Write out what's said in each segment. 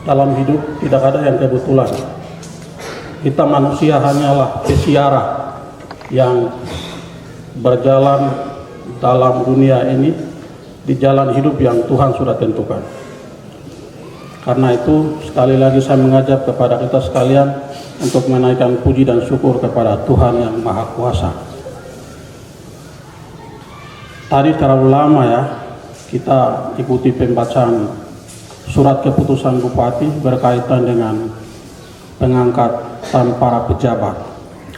dalam hidup tidak ada yang kebetulan. Kita manusia hanyalah peziarah yang berjalan dalam dunia ini di jalan hidup yang Tuhan sudah tentukan. Karena itu sekali lagi saya mengajak kepada kita sekalian untuk menaikkan puji dan syukur kepada Tuhan yang Maha Kuasa. Tadi terlalu lama ya kita ikuti pembacaan surat keputusan Bupati berkaitan dengan pengangkatan para pejabat.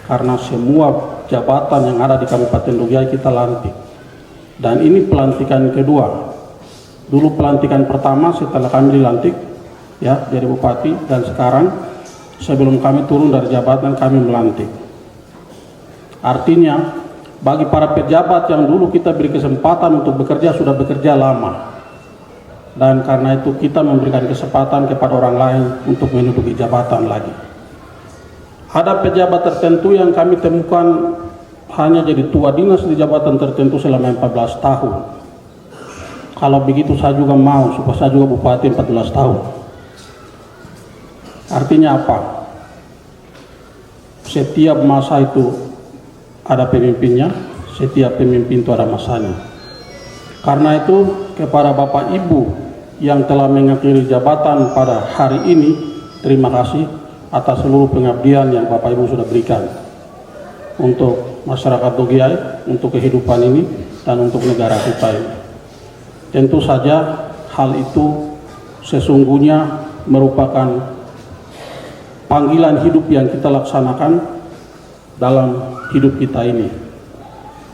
Karena semua jabatan yang ada di Kabupaten Dogiai kita lantik. Dan ini pelantikan kedua. Dulu pelantikan pertama setelah kami dilantik ya jadi bupati, dan sekarang sebelum kami turun dari jabatan kami melantik. Artinya bagi para pejabat yang dulu kita beri kesempatan untuk bekerja sudah bekerja lama, dan karena itu kita memberikan kesempatan kepada orang lain untuk menduduki jabatan lagi. Ada pejabat tertentu yang kami temukan hanya jadi tua dinas di jabatan tertentu selama 14 tahun. Kalau begitu saya juga mau supaya saya juga bupati 14 tahun. Artinya apa? Setiap masa itu ada pemimpinnya, setiap pemimpin itu ada masanya. Karena itu kepada Bapak Ibu yang telah mengakhiri jabatan pada hari ini, terima kasih atas seluruh pengabdian yang Bapak Ibu sudah berikan untuk masyarakat Dogiai, untuk kehidupan ini, dan untuk negara kita ini. Tentu saja hal itu sesungguhnya merupakan panggilan hidup yang kita laksanakan dalam hidup kita ini.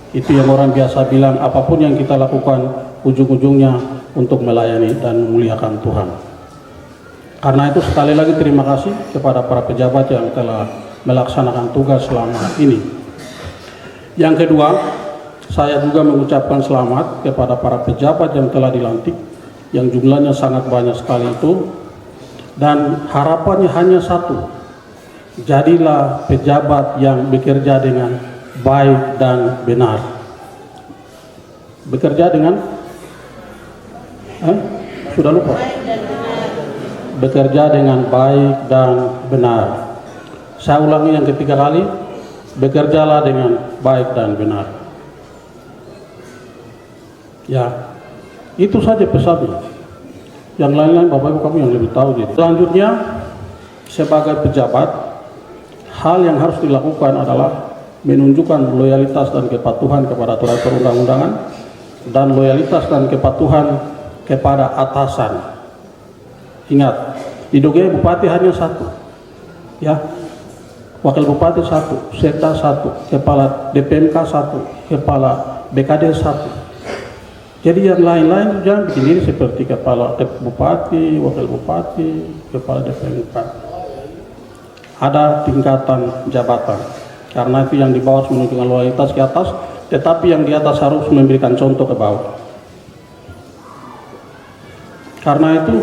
Itu yang orang biasa bilang, apapun yang kita lakukan ujung-ujungnya untuk melayani dan memuliakan Tuhan. Karena itu sekali lagi terima kasih kepada para pejabat yang telah melaksanakan tugas selama ini. Yang kedua, saya juga mengucapkan selamat kepada para pejabat yang telah dilantik, yang jumlahnya sangat banyak sekali itu, dan harapannya hanya satu, jadilah pejabat yang bekerja dengan baik dan benar. Bekerja dengan sudah lupa. Bekerja dengan baik dan benar. Saya ulangi yang ketiga kali, bekerjalah dengan baik dan benar. Ya, itu saja pesannya. Yang lain-lain Bapak Ibu kamu yang lebih tahu. Jadi selanjutnya, sebagai pejabat, hal yang harus dilakukan adalah menunjukkan loyalitas dan kepatuhan kepada aturan perundang-undangan, dan loyalitas dan kepatuhan kepada atasan. Ingat, di Dogiai bupati hanya satu, ya, wakil bupati satu, sekda satu, kepala DPMK satu, kepala BKD satu. Jadi yang lain-lain jangan bikin diri seperti kepala bupati, wakil bupati, kepala DPMK. Ada tingkatan jabatan. Karena itu yang di bawah menunjukkan loyalitas ke atas, tetapi yang di atas harus memberikan contoh ke bawah. Karena itu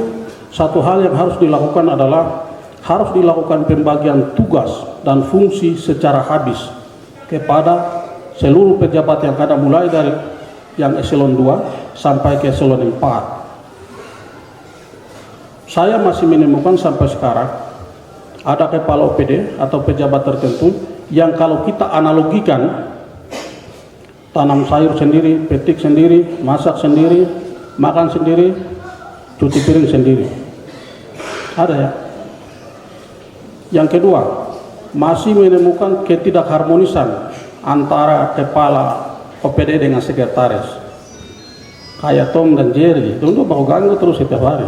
satu hal yang harus dilakukan adalah harus dilakukan pembagian tugas dan fungsi secara habis kepada seluruh pejabat yang ada, mulai dari yang eselon 2 sampai ke eselon 4. Saya masih menemukan sampai sekarang ada kepala OPD atau pejabat tertentu yang kalau kita analogikan, tanam sayur sendiri, petik sendiri, masak sendiri, makan sendiri, cuci piring sendiri. Ada ya. Yang kedua, masih menemukan ketidakharmonisan antara kepala OPD dengan sekretaris. Kayak Tom dan Jerry, itu untuk baku ganggu terus setiap hari.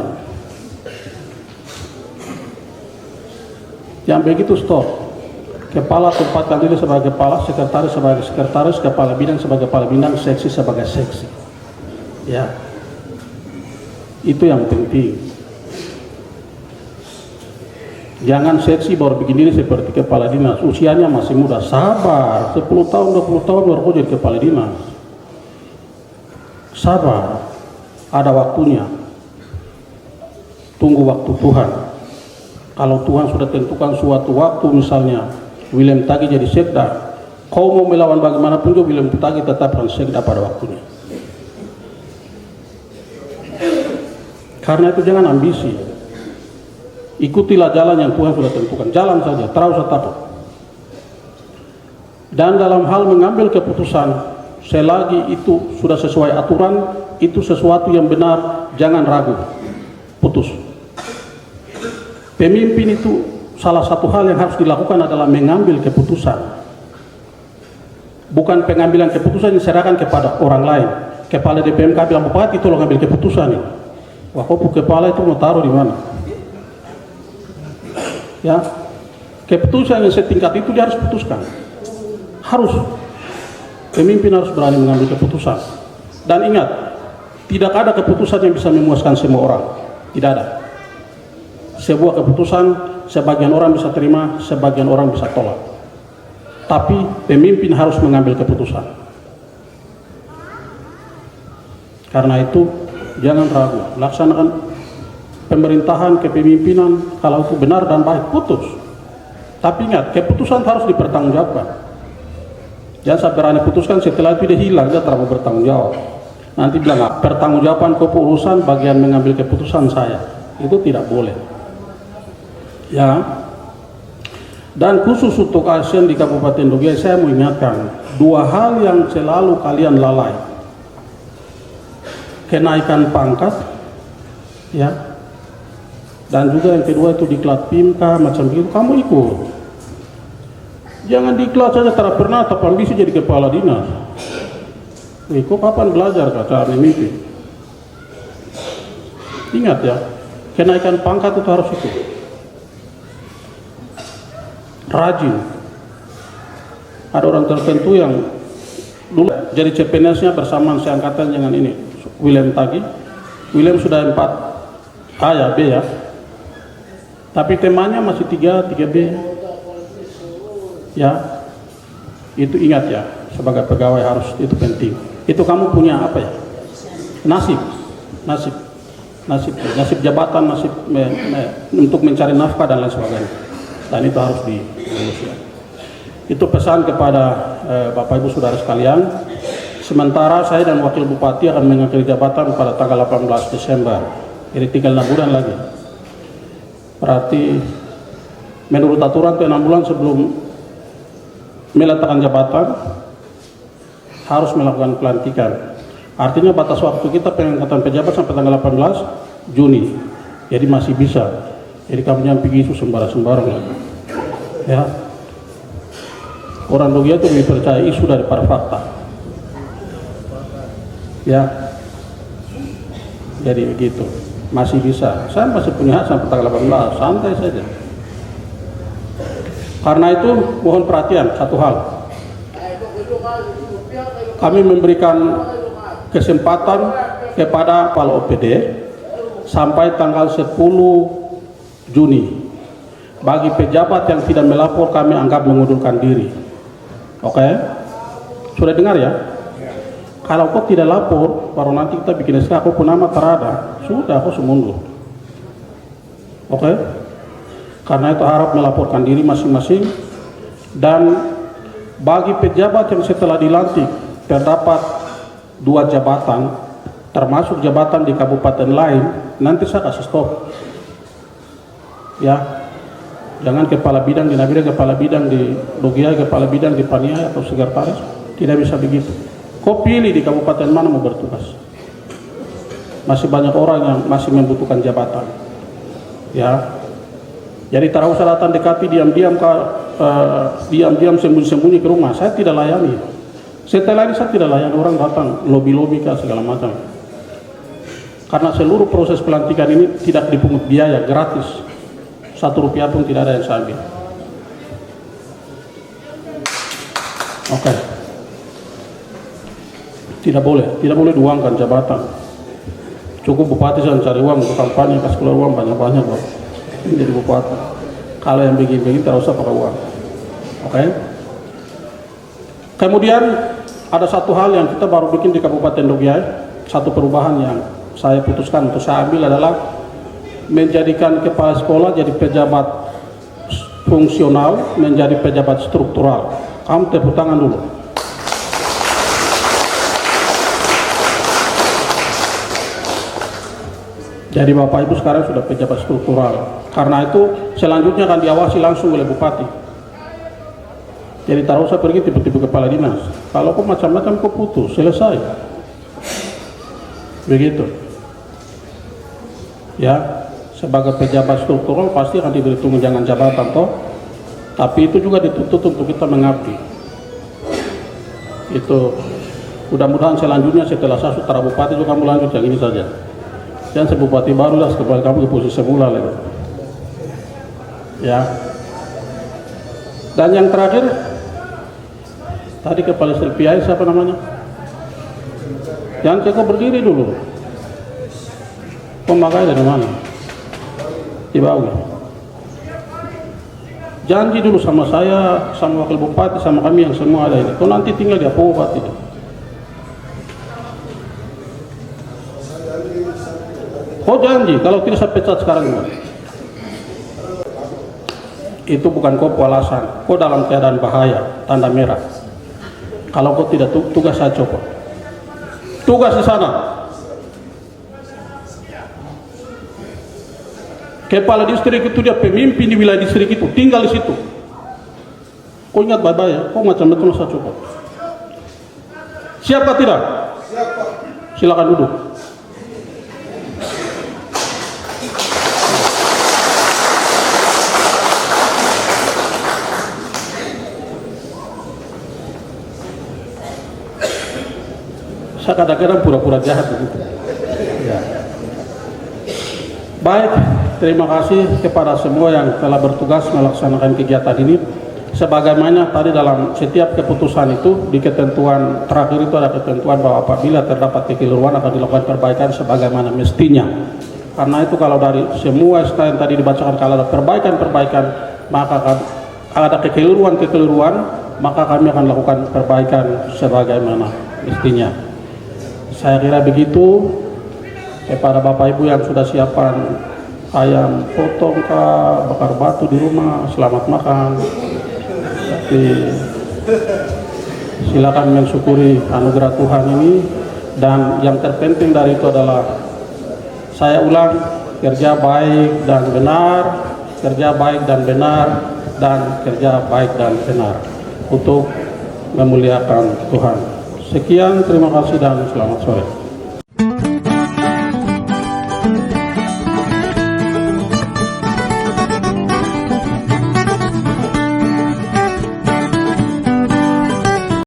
Yang begitu stop. Kepala tempatkan diri sebagai kepala, sekretaris sebagai sekretaris, kepala bidang sebagai kepala bidang, seksi sebagai seksi. Ya, itu yang penting. Jangan seksi baru bikin diri seperti kepala dinas, usianya masih muda, sabar, 10 tahun, 20 tahun baru kau jadi kepala dinas. Sabar, ada waktunya. Tunggu waktu Tuhan. Kalau Tuhan sudah tentukan suatu waktu, misalnya William Tagi jadi sekda, kau mau melawan bagaimanapun juga William Tagi tetapkan sekda pada waktunya. Karena itu jangan ambisi. Ikutilah jalan yang Tuhan sudah tentukan, jalan saja, tak usah takut. Dan dalam hal mengambil keputusan, selagi itu sudah sesuai aturan, itu sesuatu yang benar, jangan ragu, putus. Pemimpin itu salah satu hal yang harus dilakukan adalah mengambil keputusan. Bukan pengambilan keputusan diserahkan kepada orang lain. Kepala DPMK bilang, bupati tolong ambil keputusan ini. Wah, kok kepala itu mau taruh di mana? Ya, keputusan yang setingkat itu dia harus putuskan. Harus. Pemimpin harus berani mengambil keputusan. Dan ingat, tidak ada keputusan yang bisa memuaskan semua orang. Tidak ada. Sebuah keputusan, sebagian orang bisa terima, sebagian orang bisa tolak. Tapi pemimpin harus mengambil keputusan. Karena itu, jangan ragu. Laksanakan pemerintahan, kepemimpinan, kalau itu benar dan baik, putus. Tapi ingat, keputusan harus dipertanggungjawabkan. Jangan sampai berani putuskan, setelah itu dia hilang, dia terlalu bertanggung jawab. Nanti bilang, pertanggungjawaban keputusan bagian mengambil keputusan saya. Itu tidak boleh. Ya. Dan khusus untuk ASN di Kabupaten Dogiai, saya mau ingatkan dua hal yang selalu kalian lalai. Kenaikan pangkat, ya. Dan juga yang kedua itu diklat PIMKA macam begitu, kamu ikut. Jangan diklat saja, tak pernah tak ambisi jadi kepala dinas. Kok kapan belajar cara memimpin? Ingat ya, kenaikan pangkat itu harus ikut. Rajin. Ada orang tertentu yang dulu jadi CPNS-nya bersamaan seangkatan dengan ini, William Tagi. William sudah 4 A ya, B ya. Tapi temanya masih 3B. Ya. Itu ingat ya, sebagai pegawai harus, itu penting. Itu kamu punya apa ya? Nasib jabatan, nasib untuk mencari nafkah dan lain sebagainya. Dan itu harus diurus ya. Itu pesan kepada Bapak Ibu Saudara sekalian. Sementara saya dan Wakil Bupati akan mengakhiri jabatan pada tanggal 18 Desember. Jadi tinggal 6 bulan lagi. Berarti menurut aturan itu 6 bulan sebelum meletakkan jabatan harus melakukan pelantikan. Artinya batas waktu kita pengangkatan pejabat sampai tanggal 18 Juni. Jadi masih bisa. Jadi kamu jangan pergi isu sembarang lagi. Ya. Orang Dogiai itu lebih percaya isu daripada fakta. Ya. Jadi begitu. Masih bisa. Saya masih punya hak sampai tanggal 18, santai saja. Karena itu mohon perhatian satu hal. Kami memberikan kesempatan kepada kepala OPD sampai tanggal 10 Juni. Bagi pejabat yang tidak melapor, kami anggap mengundurkan diri. Oke? Sudah dengar ya? Kalau kau tidak lapor, baru nanti kita bikin SK, kau pun nama terada, sudah kau semundur. Oke? Karena itu harap melaporkan diri masing-masing. Dan bagi pejabat yang setelah dilantik terdapat 2 jabatan, termasuk jabatan di kabupaten lain, nanti saya kasih stop. Ya, jangan kepala bidang di Nabire, kepala bidang di Dogiai, kepala bidang di Paniai atau sekretaris, tidak bisa begitu. Kau pilih di kabupaten mana mau bertugas. Masih banyak orang yang masih membutuhkan jabatan. Ya, jadi tak usah datang dekati diam-diam sembunyi-sembunyi ke rumah. Saya tidak layani. Setelah ini saya tidak layani orang datang lobi-lobi ke segala macam. Karena seluruh proses pelantikan ini tidak dipungut biaya, gratis. 1 rupiah pun tidak ada yang saya ambil. Oke. Tidak boleh diuangkan jabatan. Cukup bupati saja cari uang untuk kampanye, kasih keluar uang banyak-banyak kok. Ini jadi bupati. Kalau yang begini-begini tidak usah pakai uang. Oke. Kemudian ada satu hal yang kita baru bikin di Kabupaten Dogiai, satu perubahan yang saya putuskan untuk saya ambil adalah menjadikan kepala sekolah jadi pejabat fungsional, menjadi pejabat struktural. Kamu tepuk tangan dulu. Jadi Bapak Ibu sekarang sudah pejabat struktural. Karena itu selanjutnya akan diawasi langsung oleh Bupati. Jadi tak usah pergi tiba-tiba kepala dinas. Kalau kok macam-macam kok putus, selesai. Begitu. Ya, sebagai pejabat struktural pasti akan diberi tunjangan jabatan toh. Tapi itu juga dituntut untuk kita mengabdi. Itu mudah-mudahan selanjutnya setelah saya setara Bupati juga kamu lanjut yang ini saja. Dan sebupati baru lah kembali kamu ke posisi semula lagi. Ya. Dan yang terakhir tadi kepala SLPI siapa namanya? Jangan kau berdiri dulu. Pemakai dari mana? Di bawah. Janji dulu sama saya, sama wakil bupati, sama kami yang semua ada ini. Kau nanti tinggal di apa bupati? Kau janji, kalau tidak saya pecat sekarang. Itu bukan kau alasan. Kau dalam keadaan bahaya, tanda merah. Kalau kau tidak tugas saya copot. Tugas di sana. Kepala distrik itu dia pemimpin di wilayah distrik itu, tinggal di situ. Kau ingat baik-baik ya, kau macam-macam saya copot. Siapa tidak? Silakan duduk. Saya kadang-kadang pura-pura jahat begitu. Ya. Baik, terima kasih kepada semua yang telah bertugas melaksanakan kegiatan ini. Sebagaimana tadi dalam setiap keputusan itu di ketentuan terakhir itu ada ketentuan bahwa apabila terdapat kekeliruan akan dilakukan perbaikan sebagaimana mestinya. Karena itu kalau dari semua SK yang tadi dibacakan kalau ada perbaikan-perbaikan maka kalau ada kekeliruan maka kami akan lakukan perbaikan sebagaimana mestinya. Saya kira begitu. Kepada Bapak Ibu yang sudah siapkan ayam potong bakar batu di rumah, selamat makan. Tapi silakan mensyukuri anugerah Tuhan ini. Dan yang terpenting dari itu adalah saya ulang, kerja baik dan benar, kerja baik dan benar, dan kerja baik dan benar untuk memuliakan Tuhan. Sekian, terima kasih dan selamat sore.